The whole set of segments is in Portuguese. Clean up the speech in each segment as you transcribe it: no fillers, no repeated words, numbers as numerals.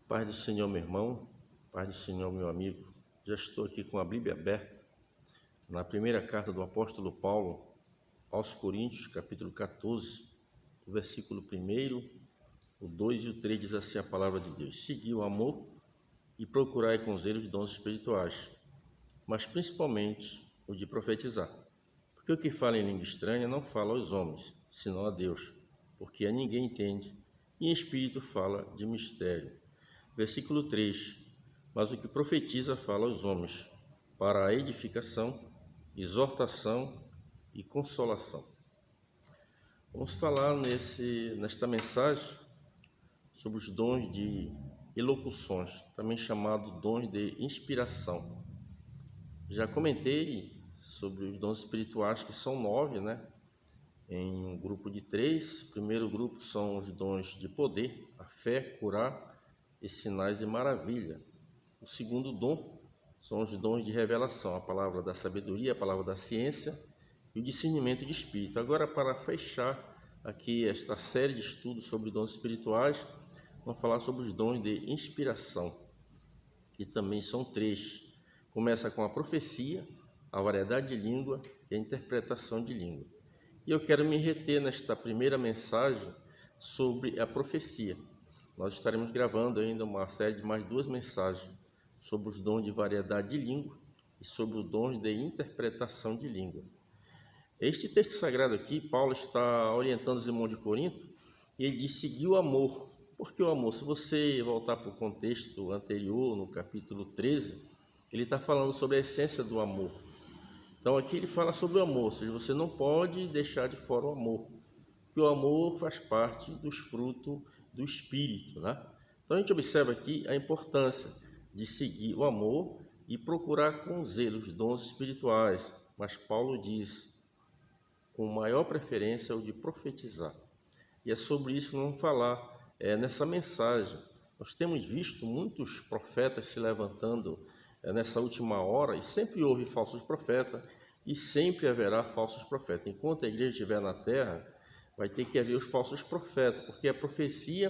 Paz do Senhor, meu irmão, paz do Senhor, meu amigo. Já estou aqui com a Bíblia aberta na primeira carta do apóstolo Paulo aos Coríntios, capítulo 14, o versículo 1, o 2 e o 3 diz assim a palavra de Deus: Segui o amor e procurai com zelo os dons espirituais, mas principalmente o de profetizar. Porque o que fala em língua estranha não fala aos homens, senão a Deus, porque a ninguém entende, e em espírito fala de mistério. Versículo 3: Mas o que profetiza fala aos homens, para a edificação, exortação e consolação. Vamos falar nesta mensagem sobre os dons de elocuções, também chamado dons de inspiração. Já comentei sobre os dons espirituais, que são 9, em um grupo de 3. O primeiro grupo são os dons de poder, a fé, curar e sinais e maravilha. O segundo dom são os dons de revelação, a palavra da sabedoria, a palavra da ciência e o discernimento de espírito. Agora, para fechar aqui esta série de estudos sobre dons espirituais, vamos falar sobre os dons de inspiração, que também são 3. Começa com a profecia, a variedade de língua e a interpretação de língua. E eu quero me reter nesta primeira mensagem sobre a profecia. Nós estaremos gravando ainda uma série de mais 2 mensagens sobre os dons de variedade de língua e sobre os dons de interpretação de língua. Este texto sagrado aqui, Paulo está orientando os irmãos de Corinto, e ele diz: seguir o amor. Por que o amor? Se você voltar para o contexto anterior, no capítulo 13, ele está falando sobre a essência do amor. Então aqui ele fala sobre o amor, ou seja, você não pode deixar de fora o amor, porque o amor faz parte dos frutos do Espírito, Então a gente observa aqui a importância de seguir o amor e procurar com zelo os dons espirituais, mas Paulo diz, com maior preferência, o de profetizar. E é sobre isso que vamos falar nessa mensagem. Nós temos visto muitos profetas se levantando nessa última hora, e sempre houve falsos profetas, e sempre haverá falsos profetas. Enquanto a igreja estiver na terra, vai ter que haver os falsos profetas, porque a profecia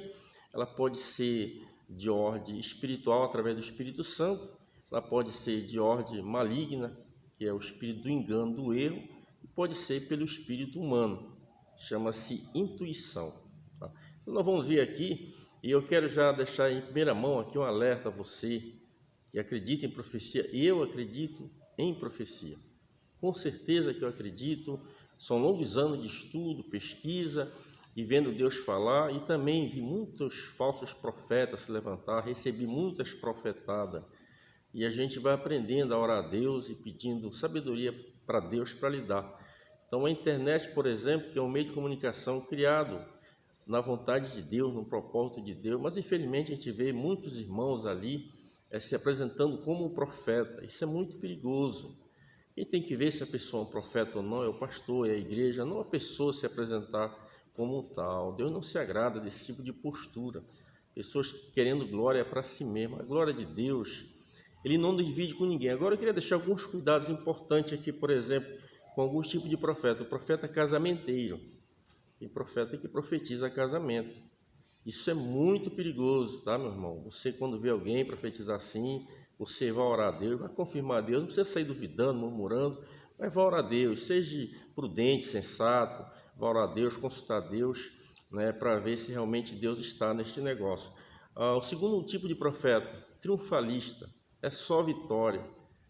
ela pode ser de ordem espiritual através do Espírito Santo, ela pode ser de ordem maligna, que é o espírito do engano, do erro, e pode ser pelo espírito humano, chama-se intuição. Então nós vamos ver aqui, e eu quero já deixar em primeira mão aqui um alerta a você que acredita em profecia. Eu acredito em profecia, com certeza que eu acredito. São longos anos de estudo, pesquisa e vendo Deus falar, e também vi muitos falsos profetas se levantar, recebi muitas profetadas, e a gente vai aprendendo a orar a Deus e pedindo sabedoria para Deus para lidar. Então a internet, por exemplo, que é um meio de comunicação criado na vontade de Deus, no propósito de Deus, mas infelizmente a gente vê muitos irmãos ali se apresentando como um profeta. Isso é muito perigoso. Quem tem que ver se a pessoa é um profeta ou não é o pastor, é a igreja, não a pessoa se apresentar como tal. Deus não se agrada desse tipo de postura. Pessoas querendo glória para si mesmo. A glória de Deus, Ele não divide com ninguém. Agora eu queria deixar alguns cuidados importantes aqui, por exemplo, com alguns tipos de profeta. O profeta casamenteiro. Tem profeta que profetiza casamento. Isso é muito perigoso, meu irmão? Você, quando vê alguém profetizar assim, você vai orar a Deus, vai confirmar a Deus, não precisa sair duvidando, murmurando, mas vai orar a Deus, seja prudente, sensato, vai orar a Deus, consultar a Deus, para ver se realmente Deus está neste negócio. O segundo tipo de profeta, triunfalista, é só vitória.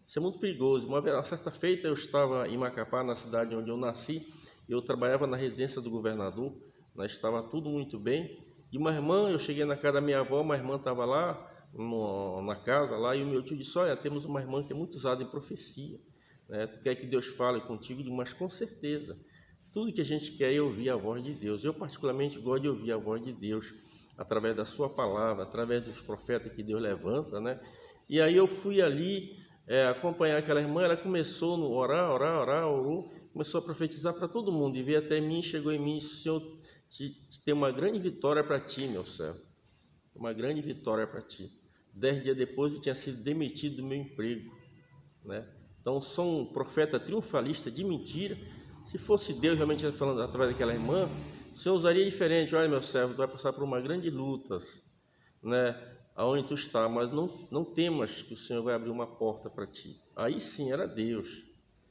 Isso é muito perigoso. Uma certa feita eu estava em Macapá, na cidade onde eu nasci, eu trabalhava na residência do governador, estava tudo muito bem, e uma irmã, eu cheguei na casa da minha avó, uma irmã estava lá, na casa lá, e o meu tio disse: olha, temos uma irmã que é muito usada em profecia, tu quer que Deus fale contigo? Mas com certeza, tudo que a gente quer é ouvir a voz de Deus. Eu particularmente gosto de ouvir a voz de Deus, através da sua palavra, através dos profetas que Deus levanta, E aí eu fui ali acompanhar aquela irmã, ela começou a orar, orou, começou a profetizar para todo mundo, e veio até mim, chegou em mim: Senhor, tem uma grande vitória para ti, meu servo, uma grande vitória para ti. 10 dias depois eu tinha sido demitido do meu emprego, Então sou um profeta triunfalista de mentira. Se fosse Deus realmente falando através daquela irmã, o Senhor usaria diferente: olha, meu servo, tu vai passar por uma grande luta, aonde tu está, mas não temas que o Senhor vai abrir uma porta para ti. Aí sim era Deus,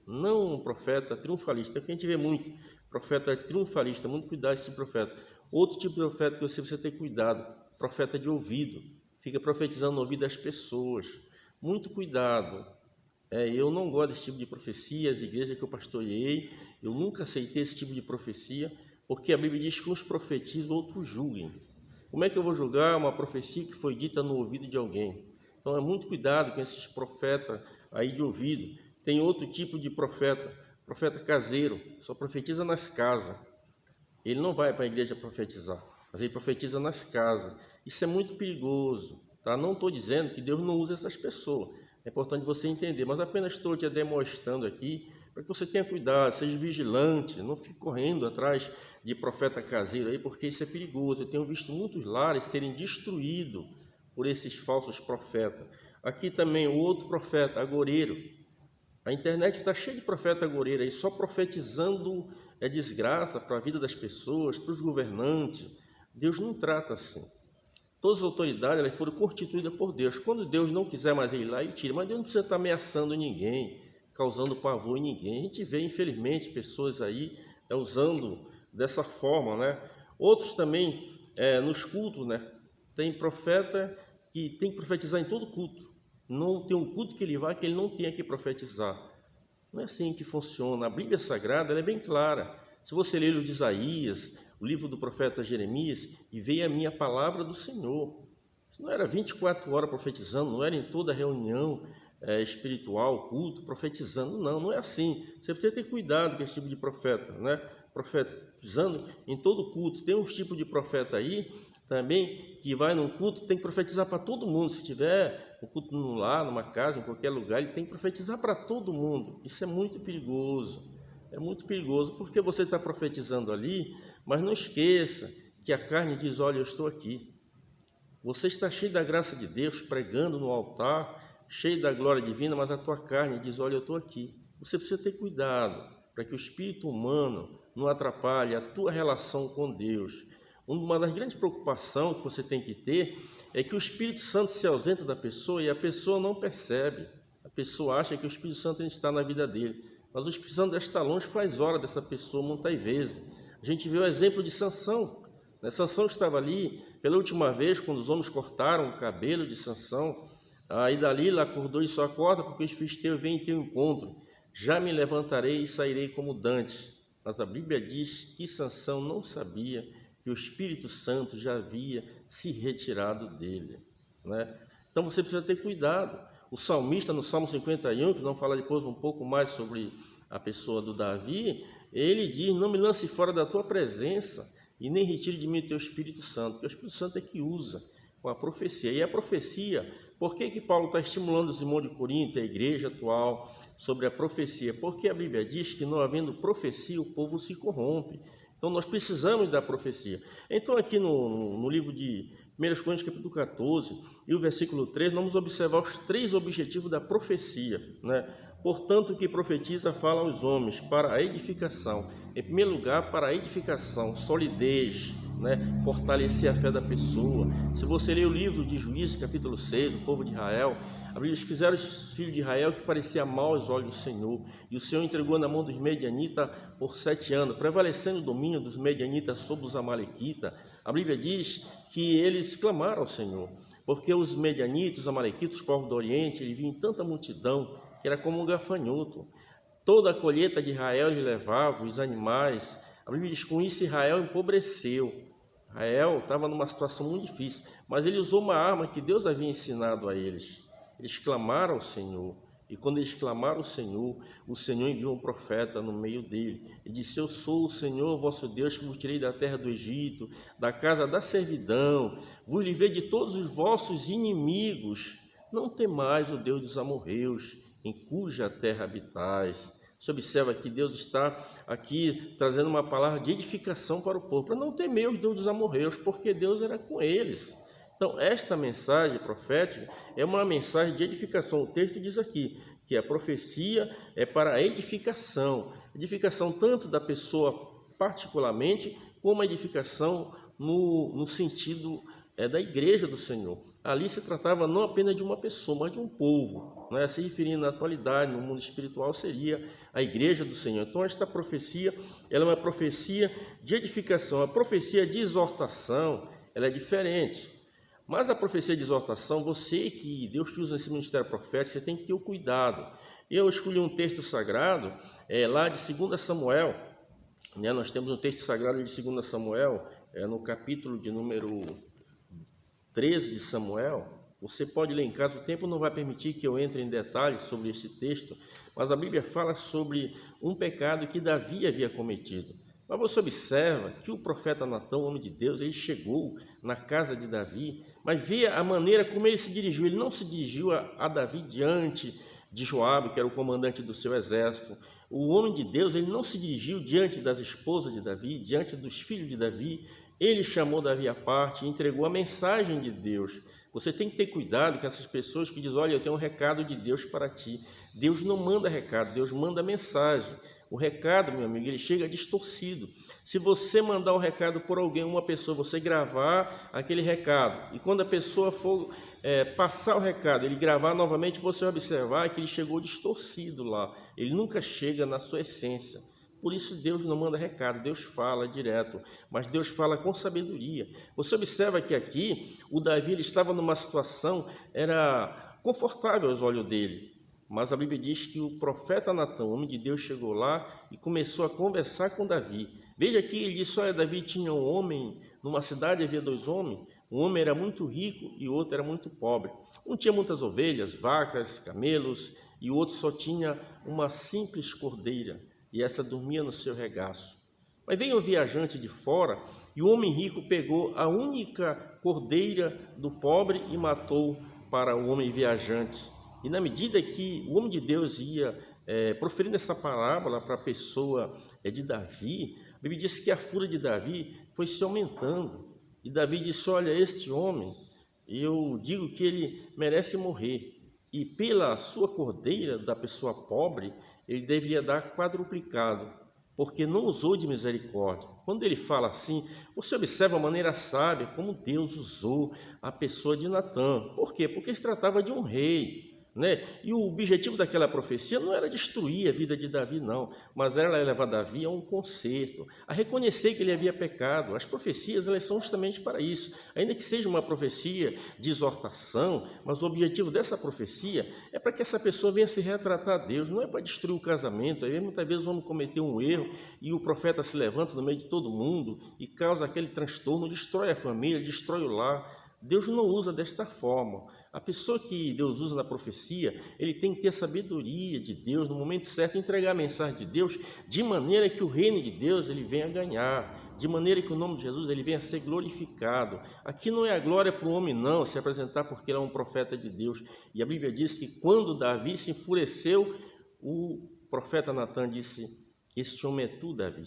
não um profeta triunfalista, que a gente vê muito, profeta triunfalista, muito cuidado esse profeta. Outro tipo de profeta que você precisa ter cuidado, profeta de ouvido, fica profetizando no ouvido das pessoas. Muito cuidado. Eu não gosto desse tipo de profecia, as igrejas que eu pastoreei, eu nunca aceitei esse tipo de profecia, porque a Bíblia diz que uns profetizam, outros julguem. Como é que eu vou julgar uma profecia que foi dita no ouvido de alguém? Então, muito cuidado com esses profetas aí de ouvido. Tem outro tipo de profeta, profeta caseiro, só profetiza nas casas. Ele não vai para a igreja profetizar, mas ele profetiza nas casas. Isso é muito perigoso, tá? Não estou dizendo que Deus não usa essas pessoas. É importante você entender, mas apenas estou te demonstrando aqui para que você tenha cuidado, seja vigilante, não fique correndo atrás de profeta caseiro aí, porque isso é perigoso. Eu tenho visto muitos lares serem destruídos por esses falsos profetas. Aqui também o outro profeta, agoureiro. A internet está cheia de profeta agoureiro aí, só profetizando desgraça para a vida das pessoas, para os governantes. Deus não trata assim. Todas as autoridades elas foram constituídas por Deus. Quando Deus não quiser mais ir lá, ele tira. Mas Deus não precisa estar ameaçando ninguém, causando pavor em ninguém. A gente vê, infelizmente, pessoas aí usando dessa forma, né? Outros também, nos cultos, né? Tem profeta que tem que profetizar em todo culto. Não tem um culto que ele vai que ele não tenha que profetizar. Não é assim que funciona. A Bíblia Sagrada ela é bem clara. Se você ler o livro de Isaías, o livro do profeta Jeremias, e veio a minha palavra do Senhor. Não era 24 horas profetizando, não era em toda reunião espiritual, culto, profetizando. Não é assim. Você precisa ter cuidado com esse tipo de profeta, né? Profetizando em todo culto. Tem uns tipos de profeta aí também que vai num culto, tem que profetizar para todo mundo. Se tiver um culto num lar, numa casa, em qualquer lugar, ele tem que profetizar para todo mundo. Isso é muito perigoso. É muito perigoso porque você está profetizando ali, mas não esqueça que a carne diz, olha, eu estou aqui. Você está cheio da graça de Deus, pregando no altar, cheio da glória divina, mas a tua carne diz, olha, eu estou aqui. Você precisa ter cuidado para que o espírito humano não atrapalhe a tua relação com Deus. Uma das grandes preocupações que você tem que ter é que o Espírito Santo se ausenta da pessoa e a pessoa não percebe. A pessoa acha que o Espírito Santo está na vida dele, mas o Espírito Santo já está longe faz hora dessa pessoa muitas vezes. A gente viu o exemplo de Sansão. Sansão estava ali pela última vez quando os homens cortaram o cabelo de Sansão. Aí dali ele acordou e só acorda porque os filisteus vêm em teu encontro. Já me levantarei e sairei como dantes. Mas a Bíblia diz que Sansão não sabia que o Espírito Santo já havia se retirado dele, né? Então você precisa ter cuidado. O salmista no Salmo 51, que não fala depois um pouco mais sobre a pessoa do Davi, ele diz, não me lance fora da tua presença e nem retire de mim o teu Espírito Santo, porque o Espírito Santo é que usa com a profecia. E a profecia, por que Paulo está estimulando os irmãos de Corinto, a igreja atual, sobre a profecia? Porque a Bíblia diz que não havendo profecia, o povo se corrompe. Então, nós precisamos da profecia. Então, aqui no livro de 1 Coríntios, capítulo 14, e o versículo 3, vamos observar os 3 objetivos da profecia, né? Portanto, o que profetiza fala aos homens para a edificação. Em primeiro lugar, para a edificação, solidez, né? Fortalecer a fé da pessoa. Se você ler o livro de Juízes, capítulo 6, o povo de Israel, a Bíblia diz, fizeram os filhos de Israel que parecia mal aos olhos do Senhor, e o Senhor entregou na mão dos medianitas por 7 anos, prevalecendo o domínio dos medianitas sobre os amalequitas. A Bíblia diz que eles clamaram ao Senhor, porque os medianitas, os amalequitas, os povos do Oriente, eles vinham em tanta multidão, que era como um gafanhoto. Toda a colheita de Israel eles levavam, os animais. A Bíblia diz que com isso Israel empobreceu. Israel estava numa situação muito difícil, mas ele usou uma arma que Deus havia ensinado a eles. Eles clamaram ao Senhor, e quando eles clamaram ao Senhor, o Senhor enviou um profeta no meio dele. E disse, eu sou o Senhor vosso Deus, que vos tirei da terra do Egito, da casa da servidão, vos livrei de todos os vossos inimigos. Não temais o Deus dos amorreus, em cuja terra habitais. Você observa que Deus está aqui trazendo uma palavra de edificação para o povo, para não temer o Deus dos amorreus, porque Deus era com eles. Então, esta mensagem profética é uma mensagem de edificação. O texto diz aqui que a profecia é para a edificação tanto da pessoa particularmente, como a edificação no sentido da igreja do Senhor. Ali se tratava não apenas de uma pessoa, mas de um povo, né? Se referindo na atualidade, no mundo espiritual, seria a igreja do Senhor. Então, esta profecia, ela é uma profecia de edificação. A profecia de exortação, ela é diferente. Mas a profecia de exortação, você que Deus te usa nesse ministério profético, você tem que ter o cuidado. Eu escolhi um texto sagrado, lá de 2 Samuel, né? Nós temos um texto sagrado de 2 Samuel, no capítulo de número 13 de Samuel. Você pode ler em casa, o tempo não vai permitir que eu entre em detalhes sobre este texto, mas a Bíblia fala sobre um pecado que Davi havia cometido. Mas você observa que o profeta Natã, o homem de Deus, ele chegou na casa de Davi, mas vê a maneira como ele se dirigiu. Ele não se dirigiu a Davi diante de Joabe, que era o comandante do seu exército. O homem de Deus, ele não se dirigiu diante das esposas de Davi, diante dos filhos de Davi. Ele chamou Davi à parte e entregou a mensagem de Deus. Você tem que ter cuidado com essas pessoas que dizem, olha, eu tenho um recado de Deus para ti. Deus não manda recado, Deus manda mensagem. O recado, meu amigo, ele chega distorcido. Se você mandar um recado por alguém, uma pessoa, você gravar aquele recado, e quando a pessoa for passar o recado, ele gravar novamente, você vai observar que ele chegou distorcido lá. Ele nunca chega na sua essência. Por isso Deus não manda recado, Deus fala direto, mas Deus fala com sabedoria. Você observa que aqui o Davi ele estava numa situação, era confortável aos olhos dele, mas a Bíblia diz que o profeta Natã, o homem de Deus, chegou lá e começou a conversar com Davi. Veja aqui, ele disse, olha, Davi tinha um homem, numa cidade havia 2 homens, um homem era muito rico e o outro era muito pobre. Um tinha muitas ovelhas, vacas, camelos, e o outro só tinha uma simples cordeira, e essa dormia no seu regaço. Mas veio um viajante de fora, e o homem rico pegou a única cordeira do pobre e matou para o homem viajante. E na medida que o homem de Deus ia proferindo essa parábola para a pessoa de Davi, a Bíblia diz que a fúria de Davi foi se aumentando. E Davi disse, olha, este homem, eu digo que ele merece morrer. E pela sua cordeira da pessoa pobre, ele deveria dar quadruplicado, porque não usou de misericórdia. Quando ele fala assim, você observa a maneira sábia como Deus usou a pessoa de Natã. Por quê? Porque se tratava de um rei, né? E o objetivo daquela profecia não era destruir a vida de Davi, não, mas era levar Davi a um conserto, a reconhecer que ele havia pecado. As profecias, elas são justamente para isso, ainda que seja uma profecia de exortação, mas o objetivo dessa profecia é para que essa pessoa venha se retratar a Deus, não é para destruir o casamento. Aí muitas vezes o homem cometeu um erro e o profeta se levanta no meio de todo mundo e causa aquele transtorno, destrói a família, destrói o lar. Deus não usa desta forma. A pessoa que Deus usa na profecia, ele tem que ter a sabedoria de Deus, no momento certo, entregar a mensagem de Deus, de maneira que o reino de Deus ele venha a ganhar, de maneira que o nome de Jesus ele venha a ser glorificado. Aqui não é a glória para o homem, não, se apresentar porque ele é um profeta de Deus. E a Bíblia diz que quando Davi se enfureceu, o profeta Natã disse, este homem é tu, Davi.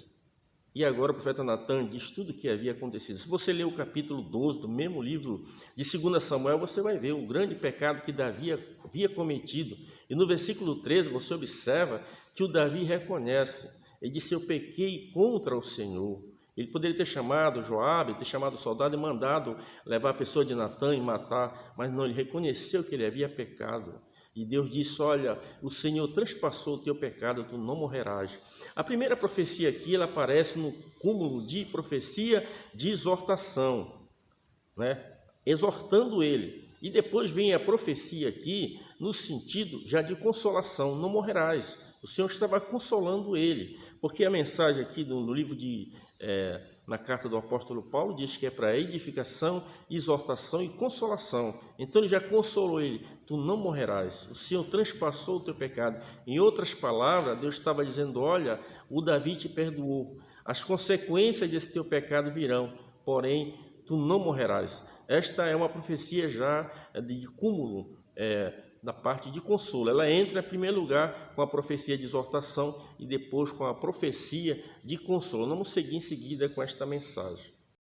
E agora o profeta Natã diz tudo o que havia acontecido. Se você ler o capítulo 12 do mesmo livro de 2 Samuel, você vai ver o grande pecado que Davi havia cometido. E no versículo 13 você observa que o Davi reconhece. Ele disse, eu pequei contra o Senhor. Ele poderia ter chamado Joabe, ter chamado o soldado e mandado levar a pessoa de Natã e matar, mas não, ele reconheceu que ele havia pecado. E Deus disse, olha, o Senhor transpassou o teu pecado, tu não morrerás. A primeira profecia aqui, ela aparece no cúmulo de profecia de exortação, né? Exortando ele. E depois vem a profecia aqui no sentido já de consolação, não morrerás. O Senhor estava consolando ele, porque a mensagem aqui no livro na carta do apóstolo Paulo diz que é para edificação, exortação e consolação. Então ele já consolou ele, tu não morrerás, o Senhor transpassou o teu pecado. Em outras palavras, Deus estava dizendo, olha, o Davi te perdoou, as consequências desse teu pecado virão, porém tu não morrerás. Esta é uma profecia já de cúmulo, da parte de consolo. Ela entra em primeiro lugar com a profecia de exortação e depois com a profecia de consolo. Vamos seguir em seguida com esta mensagem.